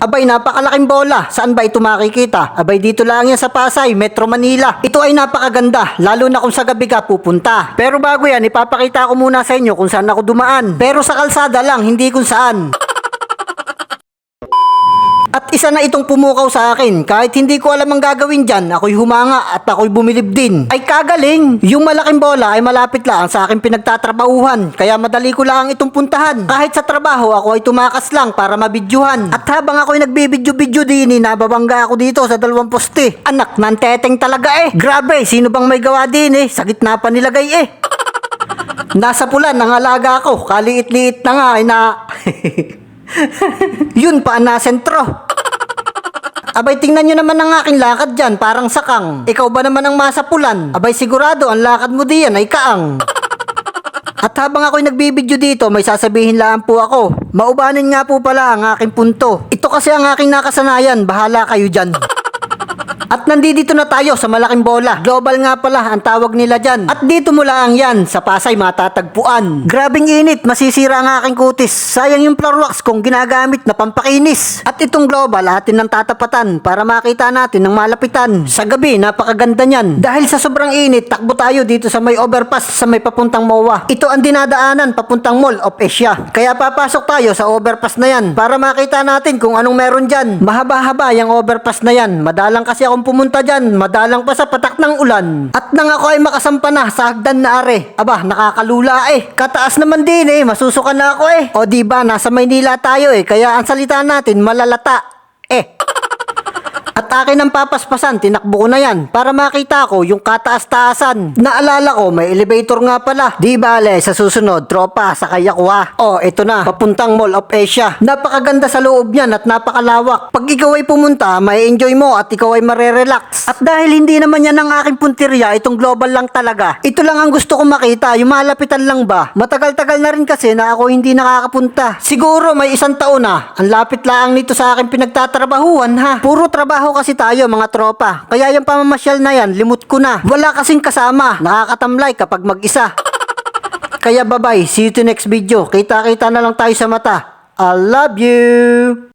Abay, napakalaking bola. Saan ba ito makikita? Abay, dito lang yan sa Pasay, Metro Manila. Ito ay napakaganda, lalo na kung sa gabi ka pupunta. Pero bago yan, ipapakita ko muna sa inyo kung saan ako dumaan. Pero sa kalsada lang, hindi kung saan. At isa na itong pumukaw sa akin. Kahit hindi ko alam ang gagawin dyan, ako'y humanga at ako'y bumilib din. Ay kagaling! Yung malaking bola ay malapit lang sa aking pinagtatrabahuhan. Kaya madali ko lang itong puntahan. Kahit sa trabaho, ako ay tumakas lang para mabidyuhan. At habang ako'y nagbibidyo-bidyo din, nababangga ako dito sa dalawang poste. Anak ng teteng talaga eh. Grabe, sino bang may gawa din eh? Sa gitna pa nilagay eh. Nasa pulan ang alaga ko. Kaliit-liit na nga ay na... Yun pa na sentro. Abay, tingnan nyo naman ang aking lakad dyan, parang sakang. Ikaw ba naman ang masapulan? Abay, sigurado ang lakad mo diyan ay kaang. At habang ako'y nagbibidyo dito, may sasabihin lang po ako. Maubanin nga po pala ang aking punto. Ito kasi ang aking nakasanayan, bahala kayo dyan. At nandito na tayo sa malaking bola. Global nga pala ang tawag nila dyan. At dito mo lang yan, sa Pasay matatagpuan. Grabing init, masisira ang aking kutis. Sayang yung floor wax kong ginagamit na pampakinis. At itong global, atin ng tatapatan para makita natin ng malapitan. Sa gabi, napakaganda niyan. Dahil sa sobrang init, takbo tayo dito sa may overpass sa may papuntang MOA. Ito ang dinadaanan papuntang Mall of Asia. Kaya papasok tayo sa overpass na yan para makita natin kung anong meron dyan. Mahaba-haba yung overpass na yan. Madalang kasi akong pumunta dyan, madalang pa sa patak ng ulan. At nang ako ay makasampa na sa hagdan na are, aba, nakakalula eh. Kataas naman din eh, masusukan na ako eh. O diba, nasa Maynila tayo eh, kaya ang salita natin malalata eh. At akin ang papaspasan, tinakbo ko na yan para makita ko yung kataas-taasan. Naalala ko, may elevator nga pala. Di bale, sa susunod, tropa, sakay ako ha. O, eto na, papuntang Mall of Asia. Napakaganda sa loob niyan at napakalawak. Pag ikaw ay pumunta, may enjoy mo at ikaw ay marerelax. At dahil hindi naman yan ang aking punteriya, itong global lang talaga. Ito lang ang gusto kong makita, yung malapitan lang ba. Matagal-tagal na rin kasi na ako hindi nakakapunta. Siguro may 1 taon na. Ang lapit lang nito sa aking pinagtatrabahuan ha. Puro trabaho kasi tayo mga tropa. Kaya yung pamamasyal na yan, limot ko na. Wala kasing kasama. Nakakatamlay kapag mag-isa. Kaya bye-bye. See you to next video. Kita-kita na lang tayo sa mata. I love you!